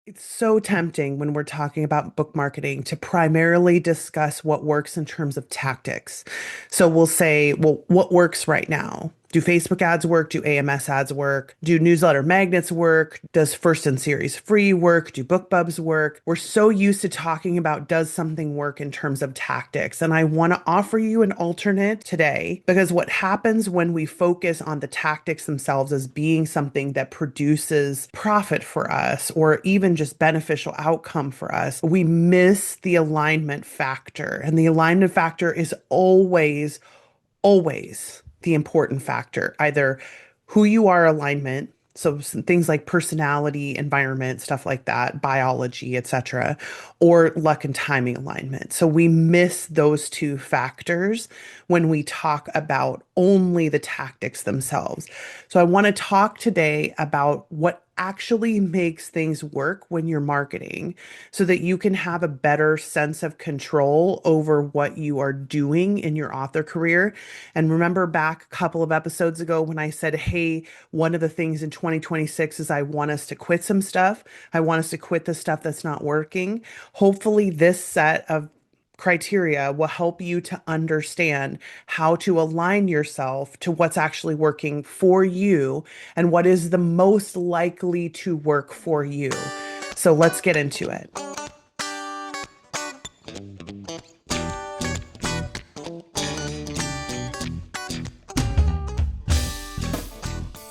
It's so tempting when we're talking about book marketing to primarily discuss what works in terms of tactics. So we'll say, well, what works right now? Do Facebook ads work? Do AMS ads work? Do newsletter magnets work? Does first in series free work? Do BookBubs work? We're so used to talking about does something work in terms of tactics. And I want to offer you an alternate today because what happens when we focus on the tactics themselves as being something that produces profit for us or even just beneficial outcome for us, we miss the alignment factor. And the alignment factor is always the important factor, either who you are alignment, so some things like personality, environment, stuff like that, biology, etc., or luck and timing alignment. So we miss those two factors when we talk about only the tactics themselves. So I want to talk today about what actually makes things work when you're marketing so that you can have a better sense of control over what you are doing in your author career. And remember back a couple of episodes ago when I said, hey, one of the things in 2026 is I want us to quit some stuff. I want us to quit the stuff that's not working. Hopefully, this set of criteria will help you to understand how to align yourself to what's actually working for you and what is the most likely to work for you. So let's get into it.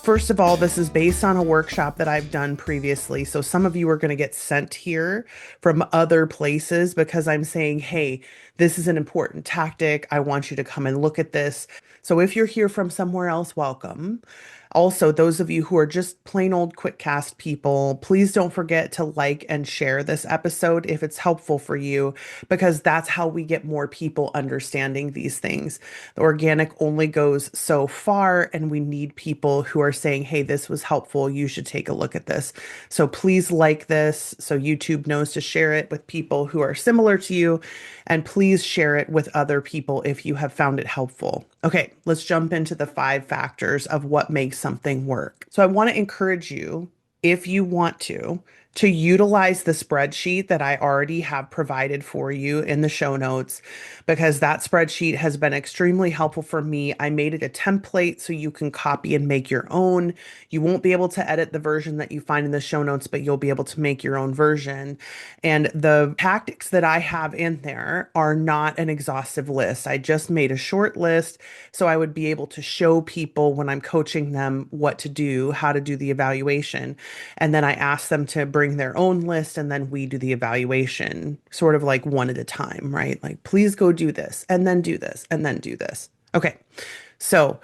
First of all, this is based on a workshop that I've done previously. So some of you are going to get sent here from other places because I'm saying, hey, this is an important tactic. I want you to come and look at this. So if you're here from somewhere else, welcome. Also, those of you who are just plain old Quitcast people, please don't forget to like and share this episode if it's helpful for you, because that's how we get more people understanding these things. The organic only goes so far, and we need people who are saying, hey, this was helpful. You should take a look at this. So please like this so YouTube knows to share it with people who are similar to you. And please share it with other people if you have found it helpful. Okay, let's jump into the 5 factors of what makes something work. So I want to encourage you, if you want to utilize the spreadsheet that I already have provided for you in the show notes, because that spreadsheet has been extremely helpful for me. I made it a template so you can copy and make your own. You won't be able to edit the version that you find in the show notes, but you'll be able to make your own version. And the tactics that I have in there are not an exhaustive list. I just made a short list so I would be able to show people when I'm coaching them what to do, how to do the evaluation. And then I ask them to bring their own list and then we do the evaluation, sort of like one at a time, right? Like, please go do this and then do this and then do this. Okay. So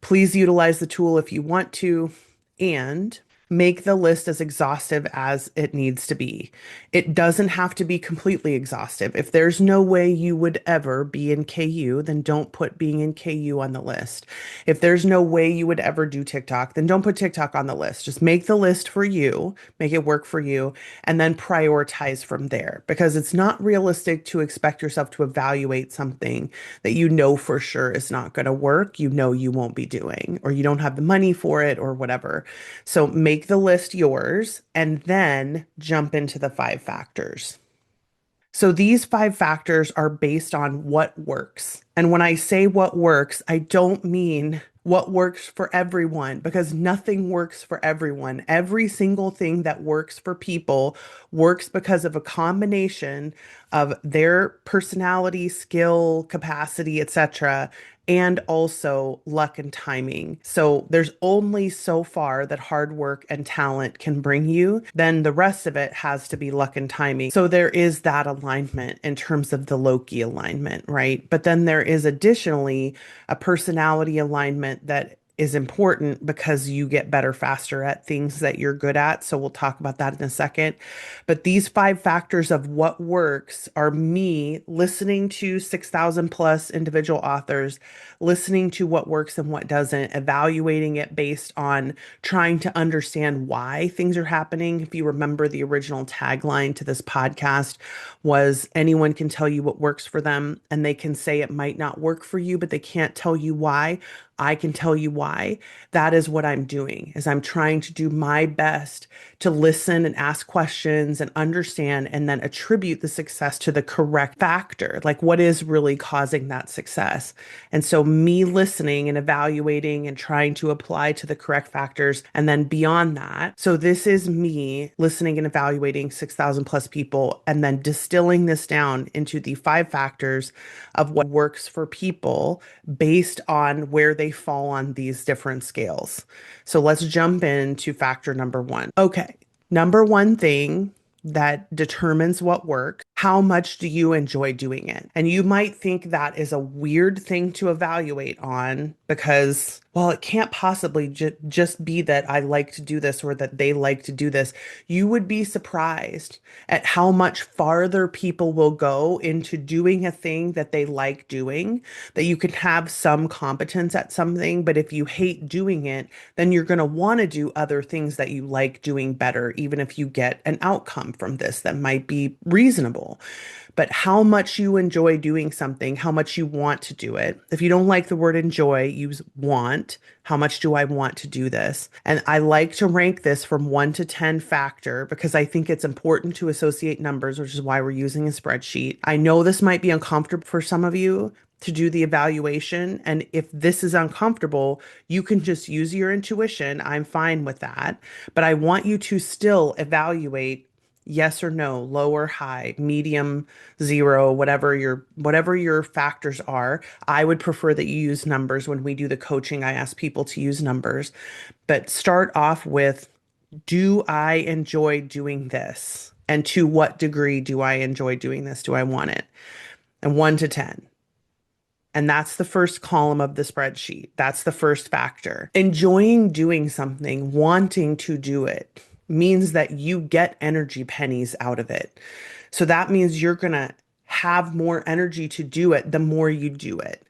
please utilize the tool if you want to, and make the list as exhaustive as it needs to be. It doesn't have to be completely exhaustive. If there's no way you would ever be in KU, then don't put being in KU on the list. If there's no way you would ever do TikTok, then don't put TikTok on the list. Just make the list for you, make it work for you, and then prioritize from there, because it's not realistic to expect yourself to evaluate something that you know for sure is not going to work, you know you won't be doing, or you don't have the money for it, or whatever. So make the list yours and then jump into the 5 factors. So these 5 factors are based on what works. And when I say what works, I don't mean what works for everyone, because nothing works for everyone. Every single thing that works for people works because of a combination of their personality, skill, capacity, etc., and also luck and timing. So there's only so far that hard work and talent can bring you. Then the rest of it has to be luck and timing. So there is that alignment in terms of the Loki alignment, right? But then there is additionally a personality alignment that is important because you get better faster at things that you're good at. So we'll talk about that in a second. But these 5 factors of what works are me listening to 6,000 plus individual authors, listening to what works and what doesn't, evaluating it based on trying to understand why things are happening. If you remember, the original tagline to this podcast was anyone can tell you what works for them, and they can say it might not work for you, but they can't tell you why. I can tell you why. That is what I'm doing, is I'm trying to do my best to listen and ask questions and understand and then attribute the success to the correct factor. Like what is really causing that success? And so me listening and evaluating and trying to apply to the correct factors. And then beyond that, so this is me listening and evaluating 6,000 plus people and then distilling this down into the five factors of what works for people based on where they fall on these different scales. So let's jump into factor number one. Okay, number one thing that determines what works, how much do you enjoy doing it? And you might think that is a weird thing to evaluate on because, well, it can't possibly just be that I like to do this or that they like to do this. You would be surprised at how much farther people will go into doing a thing that they like doing, that you can have some competence at something, but if you hate doing it, then you're going to want to do other things that you like doing better, even if you get an outcome from this that might be reasonable. But how much you enjoy doing something, how much you want to do it. If you don't like the word enjoy, use want. How much do I want to do this? And I like to rank this from 1 to 10 factor because I think it's important to associate numbers, which is why we're using a spreadsheet. I know this might be uncomfortable for some of you to do the evaluation. And if this is uncomfortable, you can just use your intuition. I'm fine with that. But I want you to still evaluate yes or no, low or high, medium, zero, whatever your factors are. I would prefer that you use numbers when we do the coaching. I ask people to use numbers, but start off with, do I enjoy doing this? And to what degree do I enjoy doing this? Do I want it? And 1 to 10. And that's the first column of the spreadsheet. That's the first factor. Enjoying doing something, wanting to do it, means that you get energy pennies out of it. So that means you're going to have more energy to do it the more you do it.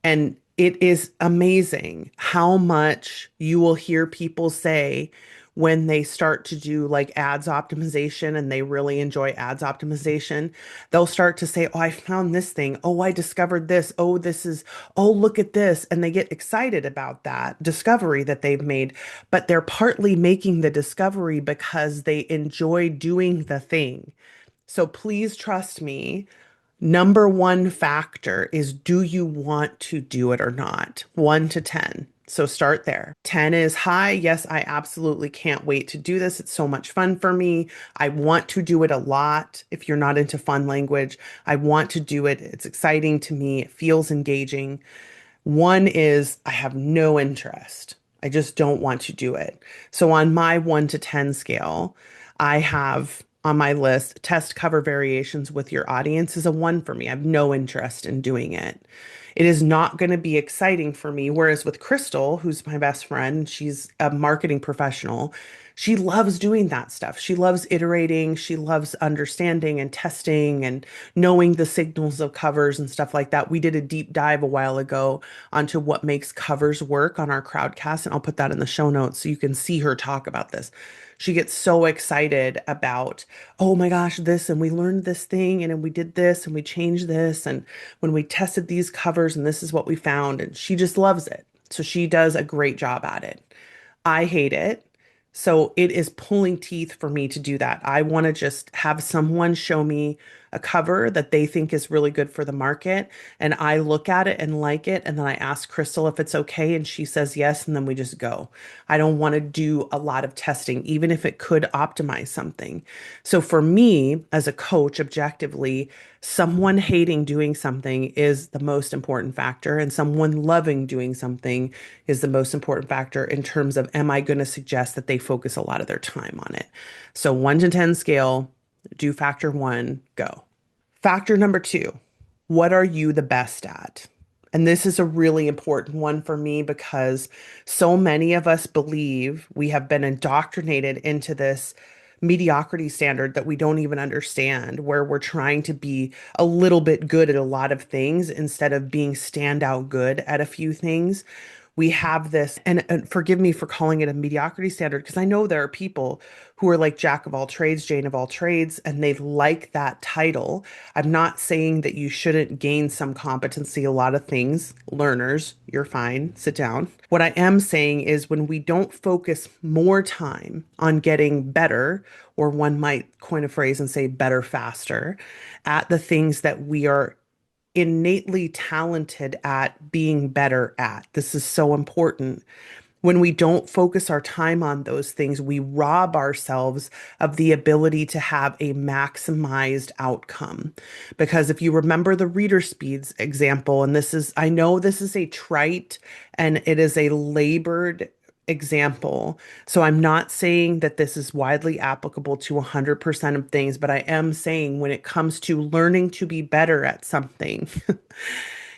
And it is amazing how much you will hear people say when they start to do like ads optimization and they really enjoy ads optimization. They'll start to say, oh, I found this thing. Oh, I discovered this. Oh, this is, oh, look at this. And they get excited about that discovery that they've made. But they're partly making the discovery because they enjoy doing the thing. So please trust me. Number one factor is, do you want to do it or not? 1 to 10. So start there. 10 is high. Yes, I absolutely can't wait to do this. It's so much fun for me. I want to do it a lot. If you're not into fun language, I want to do it. It's exciting to me. It feels engaging. One is I have no interest. I just don't want to do it. So on my 1 to 10 scale, I have on my list test cover variations with your audience is a one for me. I have no interest in doing it. It is not going to be exciting for me. Whereas with Crystal, who's my best friend, she's a marketing professional. She loves doing that stuff. She loves iterating. She loves understanding and testing and knowing the signals of covers and stuff like that. We did a deep dive a while ago onto what makes covers work on our crowdcast, and I'll put that in the show notes so you can see her talk about this. She gets so excited about, oh my gosh, this, and we learned this thing, and then we did this, and we changed this, and when we tested these covers, and this is what we found, and she just loves it. So she does a great job at it. I hate it. So it is pulling teeth for me to do that. I want to just have someone show me a cover that they think is really good for the market. And I look at it and like it. And then I ask Crystal if it's okay. And she says yes. And then we just go. I don't want to do a lot of testing, even if it could optimize something. So for me, as a coach, objectively, someone hating doing something is the most important factor, and someone loving doing something is the most important factor in terms of, am I going to suggest that they focus a lot of their time on it? So 1 to 10 scale, do factor one, go. Factor number two, what are you the best at? And this is a really important one for me because so many of us believe we have been indoctrinated into this mediocrity standard that we don't even understand, where we're trying to be a little bit good at a lot of things instead of being standout good at a few things. We have this, and forgive me for calling it a mediocrity standard, because I know there are people who are like jack of all trades, Jane of all trades, and they like that title. I'm not saying that you shouldn't gain some competency, a lot of things. Learners, you're fine, sit down. What I am saying is when we don't focus more time on getting better, or one might coin a phrase and say better faster, at the things that we are innately talented at being better at. This is so important. When we don't focus our time on those things, we rob ourselves of the ability to have a maximized outcome. Because if you remember the reader speeds example, and this is, I know this is a trite and it is a labored example. So I'm not saying that this is widely applicable to 100% of things, but I am saying when it comes to learning to be better at something,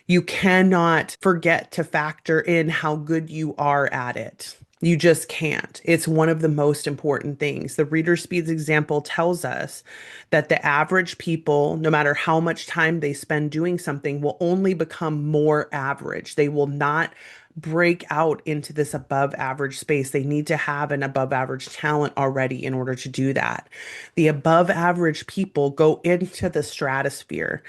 you cannot forget to factor in how good you are at it. You just can't. It's one of the most important things. The reader speeds example tells us that the average people, no matter how much time they spend doing something, will only become more average. They will not break out into this above average space. They need to have an above average talent already in order to do that. The above average people go into the stratosphere.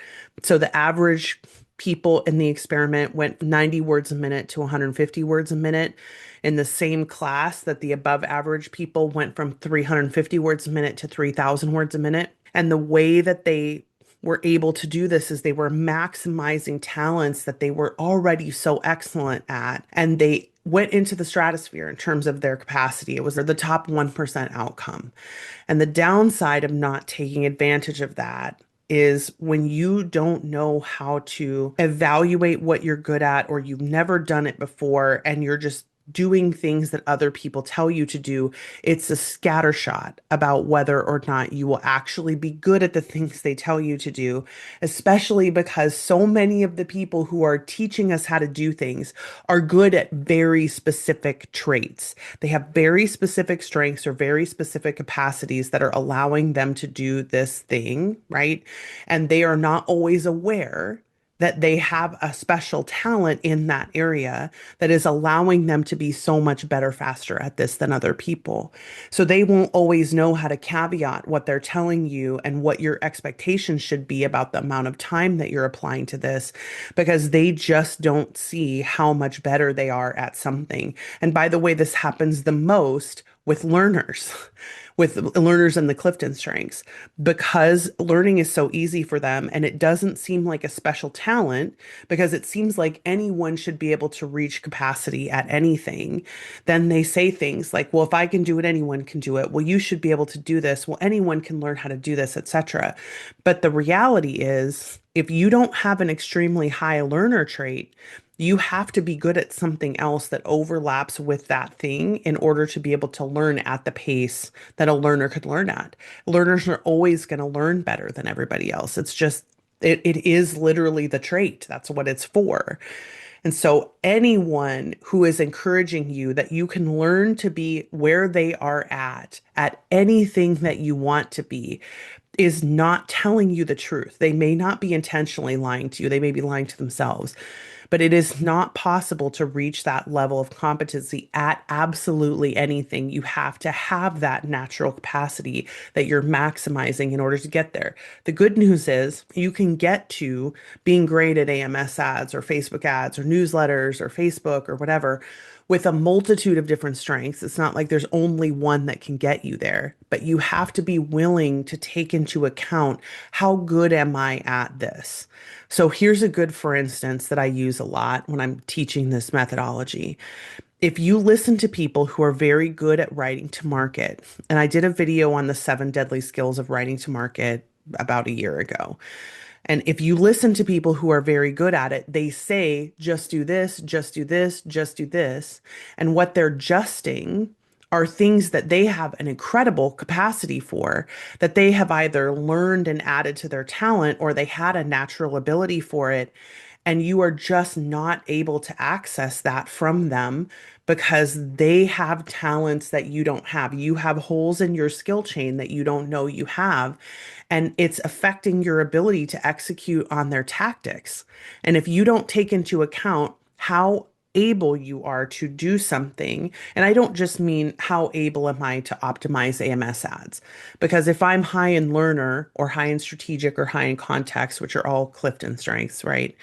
So the average people in the experiment went 90 words a minute to 150 words a minute in the same class that the above average people went from 350 words a minute to 3,000 words a minute. And the way that they were able to do this is they were maximizing talents that they were already so excellent at. And they went into the stratosphere in terms of their capacity. It was the top 1% outcome. And the downside of not taking advantage of that is when you don't know how to evaluate what you're good at, or you've never done it before, and you're just doing things that other people tell you to do, it's a scattershot about whether or not you will actually be good at the things they tell you to do, especially because so many of the people who are teaching us how to do things are good at very specific traits. They have very specific strengths or very specific capacities that are allowing them to do this thing, right? And they are not always aware that they have a special talent in that area that is allowing them to be so much better, faster at this than other people. So they won't always know how to caveat what they're telling you and what your expectations should be about the amount of time that you're applying to this, because they just don't see how much better they are at something. And by the way, this happens the most with learners. With learners in the Clifton strengths, because learning is so easy for them and it doesn't seem like a special talent, because it seems like anyone should be able to reach capacity at anything. Then they say things like, well, if I can do it, anyone can do it. Well, you should be able to do this. Well, anyone can learn how to do this, etc. But the reality is, if you don't have an extremely high learner trait, you have to be good at something else that overlaps with that thing in order to be able to learn at the pace that a learner could learn at. Learners are always going to learn better than everybody else. It's just, it is literally the trait. That's what it's for. And so anyone who is encouraging you that you can learn to be where they are at anything that you want to be, is not telling you the truth. They may not be intentionally lying to you. They may be lying to themselves, but it is not possible to reach that level of competency at absolutely anything. You have to have that natural capacity that you're maximizing in order to get there. The good news is you can get to being great at AMS ads or Facebook ads or newsletters or Facebook or whatever with a multitude of different strengths. It's not like there's only one that can get you there, but you have to be willing to take into account, how good am I at this? So here's a good for instance that I use a lot when I'm teaching this methodology. If you listen to people who are very good at writing to market, and I did a video on the 7 deadly skills of writing to market about a year ago. And if you listen to people who are very good at it, they say, just do this, just do this, just do this. And what they're justing are things that they have an incredible capacity for, that they have either learned and added to their talent, or they had a natural ability for it. And you are just not able to access that from them because they have talents that you don't have. You have holes in your skill chain that you don't know you have. And it's affecting your ability to execute on their tactics. And if you don't take into account how able you are to do something. And I don't just mean how able am I to optimize AMS ads, because if I'm high in learner or high in strategic or high in context, which are all Clifton strengths, right?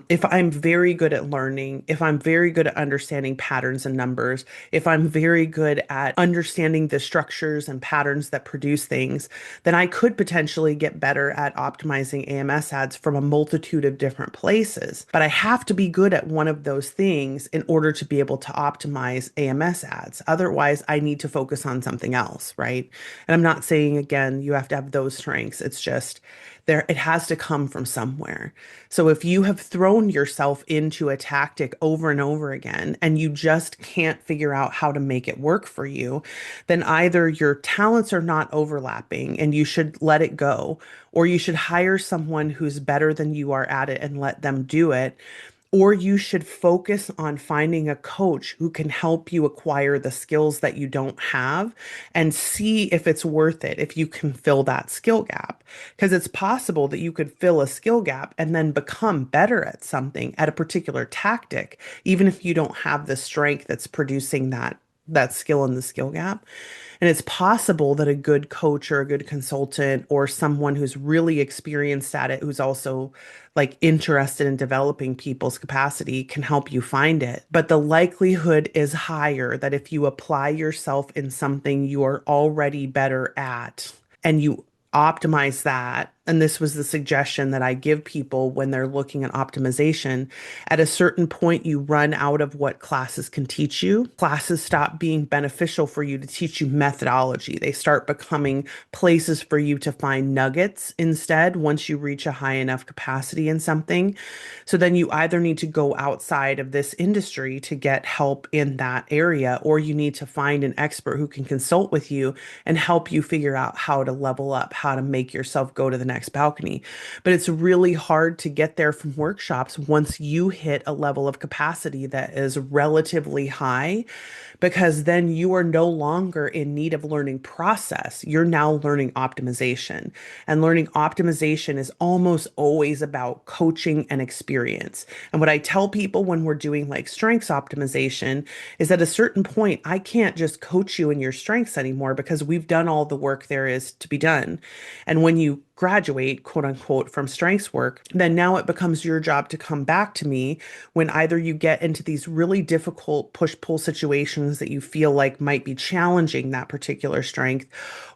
If I'm very good at learning, if I'm very good at understanding patterns and numbers, if I'm very good at understanding the structures and patterns that produce things, then I could potentially get better at optimizing AMS ads from a multitude of different places. But I have to be good at one of those things in order to be able to optimize AMS ads. Otherwise, I need to focus on something else, right? And I'm not saying, again, you have to have those strengths. It's just there, it has to come from somewhere. So if you have thrown yourself into a tactic over and over again and you just can't figure out how to make it work for you, then either your talents are not overlapping and you should let it go, or you should hire someone who's better than you are at it and let them do it, or you should focus on finding a coach who can help you acquire the skills that you don't have and see if it's worth it, if you can fill that skill gap. Because it's possible that you could fill a skill gap and then become better at something, at a particular tactic, even if you don't have the strength that's producing that skill in the skill gap. And it's possible that a good coach or a good consultant or someone who's really experienced at it, who's also like interested in developing people's capacity, can help you find it. But the likelihood is higher that if you apply yourself in something you are already better at and you optimize that, and this was the suggestion that I give people when they're looking at optimization. At a certain point, you run out of what classes can teach you. Classes stop being beneficial for you to teach you methodology. They start becoming places for you to find nuggets instead once you reach a high enough capacity in something. So then you either need to go outside of this industry to get help in that area, or you need to find an expert who can consult with you and help you figure out how to level up, how to make yourself go to the next balcony. But it's really hard to get there from workshops once you hit a level of capacity that is relatively high, because then you are no longer in need of learning process. You're now learning optimization. And learning optimization is almost always about coaching and experience. And what I tell people when we're doing like strengths optimization is at a certain point, I can't just coach you in your strengths anymore because we've done all the work there is to be done. And when you graduate, quote unquote, from strengths work, then now it becomes your job to come back to me when either you get into these really difficult push-pull situations that you feel like might be challenging that particular strength,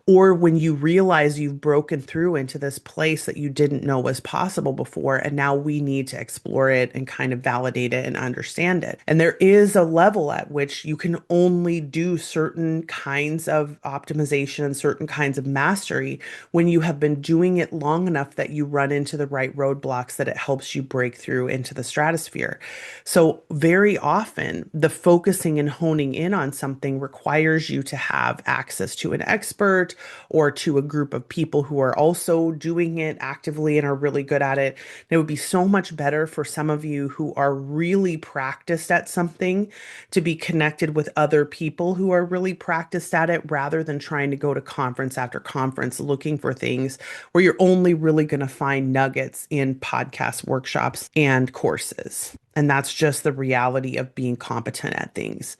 or when you realize you've broken through into this place that you didn't know was possible before, and now we need to explore it and kind of validate it and understand it. And there is a level at which you can only do certain kinds of optimization and certain kinds of mastery when you have been doing it long enough that you run into the right roadblocks that it helps you break through into the stratosphere. So very often, the focusing and honing in on something requires you to have access to an expert or to a group of people who are also doing it actively and are really good at it. And it would be so much better for some of you who are really practiced at something to be connected with other people who are really practiced at it rather than trying to go to conference after conference looking for things where you're only really going to find nuggets in podcast workshops and courses. And that's just the reality of being competent at things.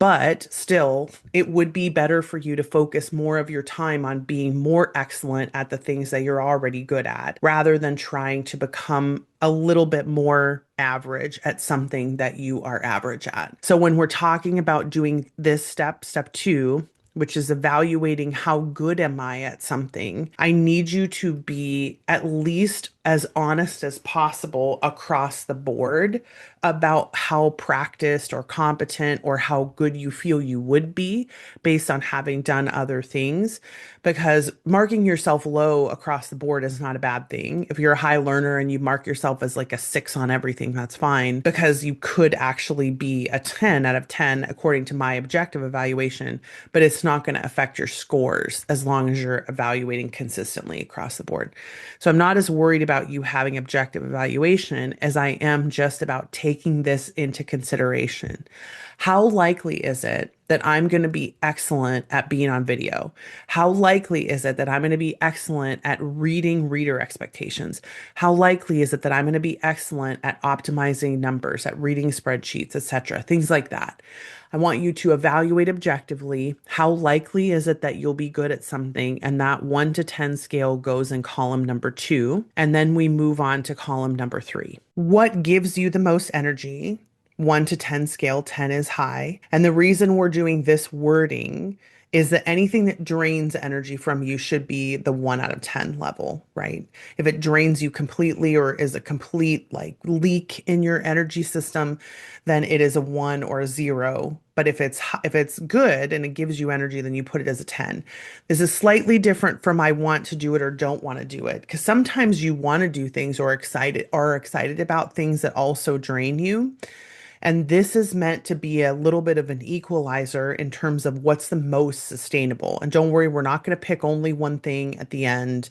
But still, it would be better for you to focus more of your time on being more excellent at the things that you're already good at, rather than trying to become a little bit more average at something that you are average at. So when we're talking about doing this step two, which is evaluating how good am I at something, I need you to be at least as honest as possible across the board about how practiced or competent or how good you feel you would be based on having done other things. Because marking yourself low across the board is not a bad thing. If you're a high learner and you mark yourself as like a 6 on everything, that's fine, because you could actually be a 10 out of 10 according to my objective evaluation, but it's not going to affect your scores as long as you're evaluating consistently across the board. So I'm not as worried about you having objective evaluation as I am just about taking this into consideration. How likely is it that I'm going to be excellent at being on video? How likely is it that I'm going to be excellent at reading reader expectations? How likely is it that I'm going to be excellent at optimizing numbers, at reading spreadsheets, etc.? Things like that. I want you to evaluate objectively how likely is it that you'll be good at something, and that 1 to 10 scale goes in column number 2, and then we move on to column number 3. What gives you the most energy? 1 to 10 scale, 10 is high. And the reason we're doing this wording is that anything that drains energy from you should be the 1 out of 10 level, right? If it drains you completely or is a complete like leak in your energy system, then it is a 1 or a 0. But if it's good and it gives you energy, then you put it as a 10. This is slightly different from I want to do it or don't want to do it, because sometimes you want to do things or excited about things that also drain you. And this is meant to be a little bit of an equalizer in terms of what's the most sustainable. And don't worry, we're not going to pick only one thing at the end.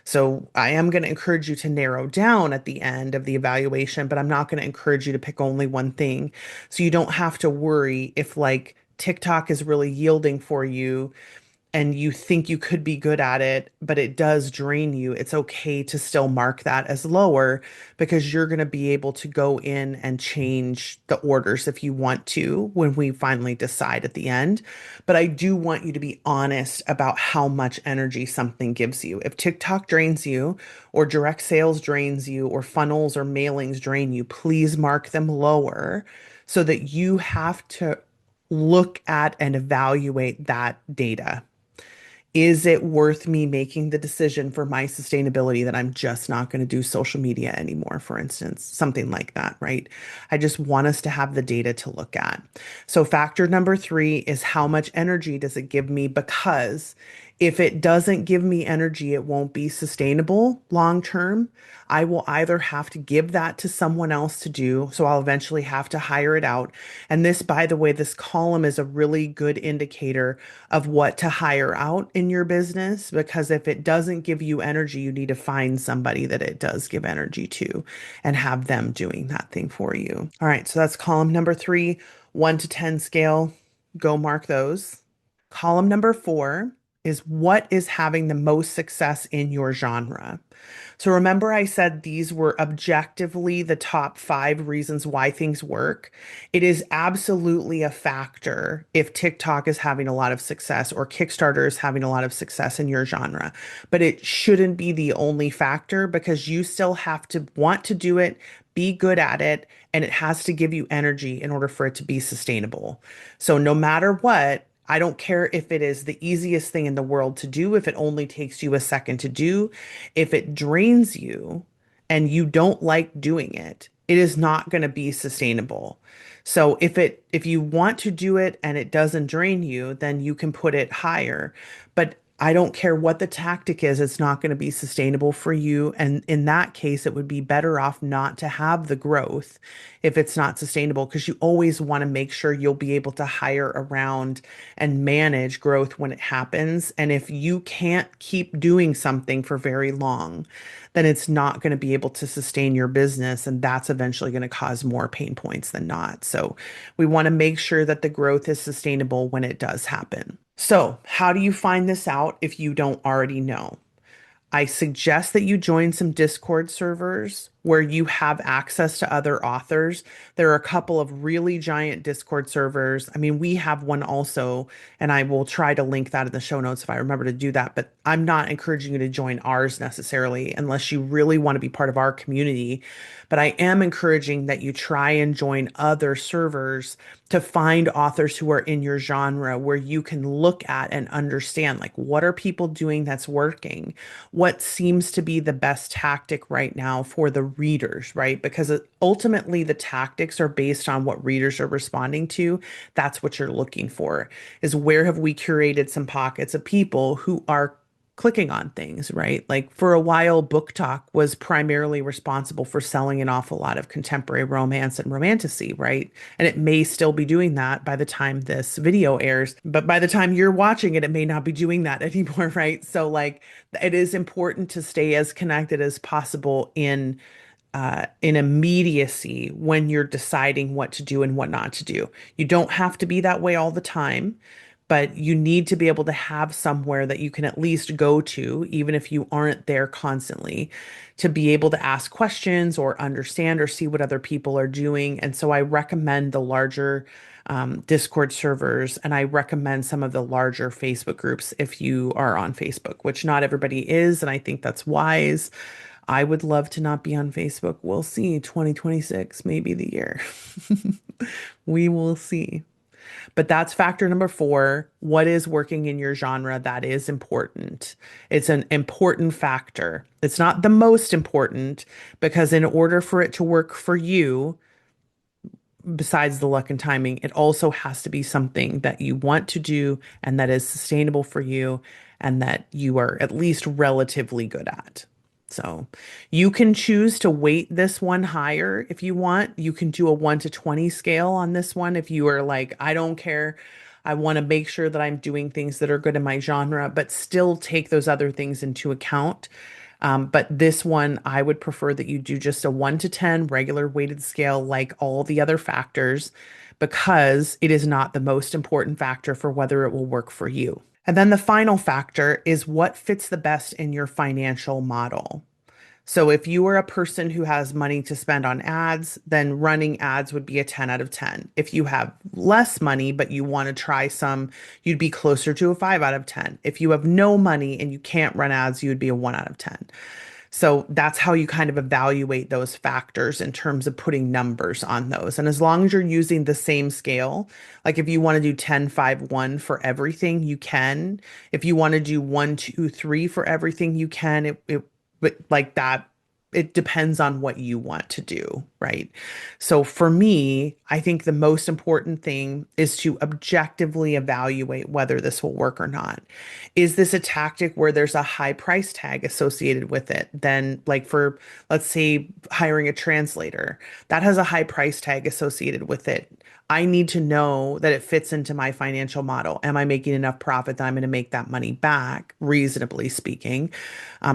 So I am going to encourage you to narrow down at the end of the evaluation, but I'm not going to encourage you to pick only one thing. So you don't have to worry if like TikTok is really yielding for you and you think you could be good at it, but it does drain you. It's okay to still mark that as lower, because you're going to be able to go in and change the orders if you want to when we finally decide at the end. But I do want you to be honest about how much energy something gives you. If TikTok drains you, or direct sales drains you, or funnels or mailings drain you, please mark them lower so that you have to look at and evaluate that data. Is it worth me making the decision for my sustainability that I'm just not going to do social media anymore, for instance? Something like that, right? I just want us to have the data to look at. So, factor number 3 is how much energy does it give me? Because if it doesn't give me energy, it won't be sustainable long term. I will either have to give that to someone else to do, so I'll eventually have to hire it out. And this, by the way, this column is a really good indicator of what to hire out in your business, because if it doesn't give you energy, you need to find somebody that it does give energy to and have them doing that thing for you. All right, so that's column number 3, 1 to 10 scale. Go mark those. Column number 4 is what is having the most success in your genre. So remember, I said these were objectively the top 5 reasons why things work. It is absolutely a factor if TikTok is having a lot of success or Kickstarter is having a lot of success in your genre, but it shouldn't be the only factor, because you still have to want to do it, be good at it, and it has to give you energy in order for it to be sustainable. So no matter what, I don't care if it is the easiest thing in the world to do, if it only takes you a second to do, if it drains you and you don't like doing it, it is not going to be sustainable. So if you want to do it and it doesn't drain you, then you can put it higher. But I don't care what the tactic is, it's not going to be sustainable for you. And in that case, it would be better off not to have the growth if it's not sustainable, because you always want to make sure you'll be able to hire around and manage growth when it happens. And if you can't keep doing something for very long, then it's not going to be able to sustain your business. And that's eventually going to cause more pain points than not. So we want to make sure that the growth is sustainable when it does happen. So, how do you find this out if you don't already know? I suggest that you join some Discord servers where you have access to other authors. There are a couple of really giant Discord servers. I mean, we have one also, and I will try to link that in the show notes if I remember to do that. But I'm not encouraging you to join ours necessarily unless you really want to be part of our community. But I am encouraging that you try and join other servers to find authors who are in your genre, where you can look at and understand, like, what are people doing that's working? What seems to be the best tactic right now for the readers, right? Because ultimately the tactics are based on what readers are responding to. That's what you're looking for, is where have we curated some pockets of people who are clicking on things, right? Like for a while, Book Talk was primarily responsible for selling an awful lot of contemporary romance and romantasy, right? And it may still be doing that by the time this video airs, but by the time you're watching it, it may not be doing that anymore, right? So like it is important to stay as connected as possible in in immediacy when you're deciding what to do and what not to do. You don't have to be that way all the time, but you need to be able to have somewhere that you can at least go to, even if you aren't there constantly, to be able to ask questions or understand or see what other people are doing. And so I recommend the larger Discord servers, and I recommend some of the larger Facebook groups if you are on Facebook, which not everybody is, and I think that's wise. I would love to not be on Facebook. We'll see. 2026 may be the year. We will see. But that's factor number four. What is working in your genre? That is important. It's an important factor. It's not the most important because, in order for it to work for you, besides the luck and timing, it also has to be something that you want to do and that is sustainable for you and that you are at least relatively good at. So you can choose to weight this one higher if you want. You can do a 1 to 20 scale on this one if you are like, I don't care. I want to make sure that I'm doing things that are good in my genre, but still take those other things into account. But this one, I would prefer that you do just a 1 to 10 regular weighted scale like all the other factors because it is not the most important factor for whether it will work for you. And then the final factor is what fits the best in your financial model. So if you are a person who has money to spend on ads, then running ads would be a 10 out of 10. If you have less money, but you want to try some, you'd be closer to a 5 out of 10. If you have no money and you can't run ads, you would be a 1 out of 10. So that's how you kind of evaluate those factors in terms of putting numbers on those. And as long as you're using the same scale, like if you want to do 10, 5, 1 for everything, you can. If you want to do 1, 2, 3 for everything, you can. But like that, it depends on what you want to do, right? So for me, I think the most important thing is to objectively evaluate whether this will work or not. Is this a tactic where there's a high price tag associated with it? Then, like for, let's say, hiring a translator, that has a high price tag associated with it. I need to know that it fits into my financial model. Am I making enough profit that I'm going to make that money back, reasonably speaking?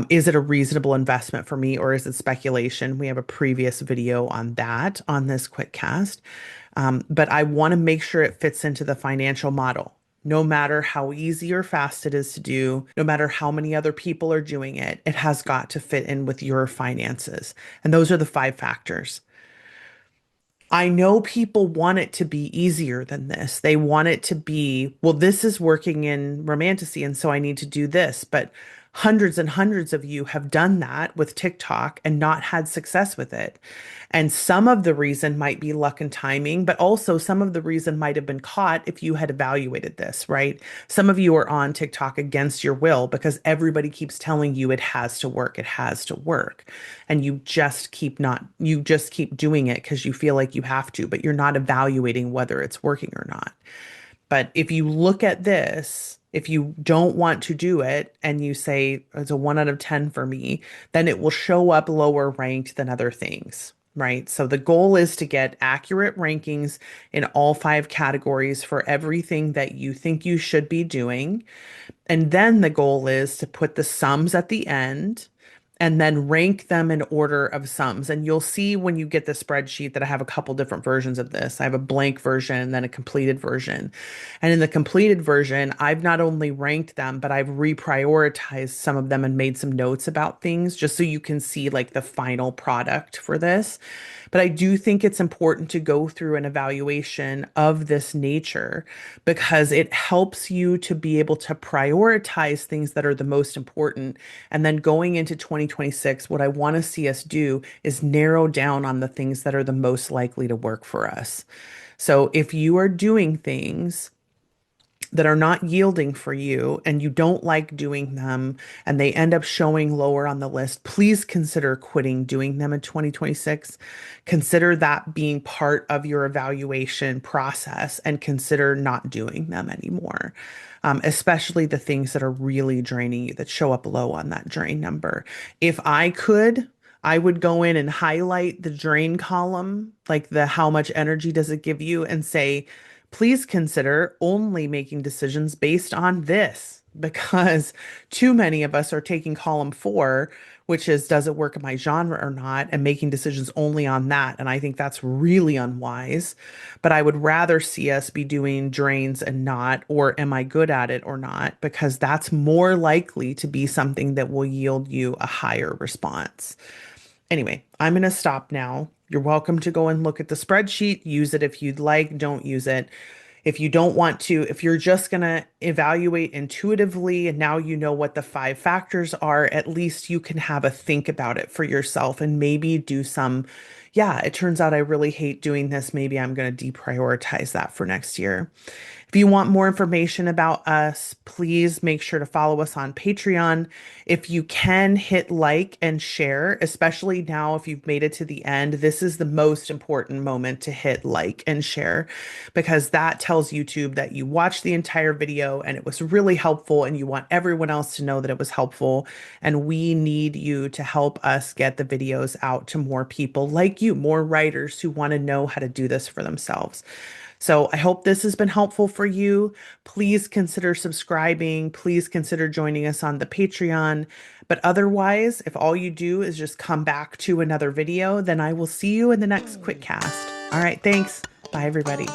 Is it a reasonable investment for me or is it speculation? We have a previous video on that on this Quitcast. But I want to make sure it fits into the financial model. No matter how easy or fast it is to do, no matter how many other people are doing it, it has got to fit in with your finances. And those are the five factors. I know people want it to be easier than this. They want it to be, well, this is working in romantasy, and so I need to do this. But hundreds and hundreds of you have done that with TikTok and not had success with it. And some of the reason might be luck and timing, but also some of the reason might have been caught if you had evaluated this, right? Some of you are on TikTok against your will because everybody keeps telling you it has to work, it has to work. And you just keep doing it because you feel like you have to, but you're not evaluating whether it's working or not. But if you look at this, if you don't want to do it and you say it's a 1 out of 10 for me, then it will show up lower ranked than other things, right? So the goal is to get accurate rankings in all five categories for everything that you think you should be doing. And then the goal is to put the sums at the end and then rank them in order of sums. And you'll see when you get the spreadsheet that I have a couple different versions of this. I have a blank version and then a completed version. And in the completed version, I've not only ranked them, but I've reprioritized some of them and made some notes about things just so you can see like the final product for this. But I do think it's important to go through an evaluation of this nature because it helps you to be able to prioritize things that are the most important. And then going into 2026, what I want to see us do is narrow down on the things that are the most likely to work for us. So if you are doing things that are not yielding for you and you don't like doing them and they end up showing lower on the list, please consider quitting doing them in 2026. Consider that being part of your evaluation process and consider not doing them anymore. Especially the things that are really draining you that show up low on that drain number. If I could, I would go in and highlight the drain column, like the how much energy does it give you, and say, please consider only making decisions based on this. because too many of us are taking column four, which is does it work in my genre or not, and making decisions only on that. And I think that's really unwise. But I would rather see us be doing drains and not, or am I good at it or not? Because that's more likely to be something that will yield you a higher response. Anyway, I'm going to stop now. You're welcome to go and look at the spreadsheet, use it if you'd like, don't use it. If you don't want to, if you're just going to evaluate intuitively and now you know what the five factors are, at least you can have a think about it for yourself and maybe do some, yeah, it turns out I really hate doing this. Maybe I'm going to deprioritize that for next year. If you want more information about us, please make sure to follow us on Patreon. If you can hit like and share, especially now if you've made it to the end, this is the most important moment to hit like and share because that tells YouTube that you watched the entire video and it was really helpful and you want everyone else to know that it was helpful. And we need you to help us get the videos out to more people like you, more writers who want to know how to do this for themselves. So I hope this has been helpful for you. Please consider subscribing. Please consider joining us on the Patreon. But otherwise, if all you do is just come back to another video, then I will see you in the next Quitcast. All right, thanks. Bye, everybody.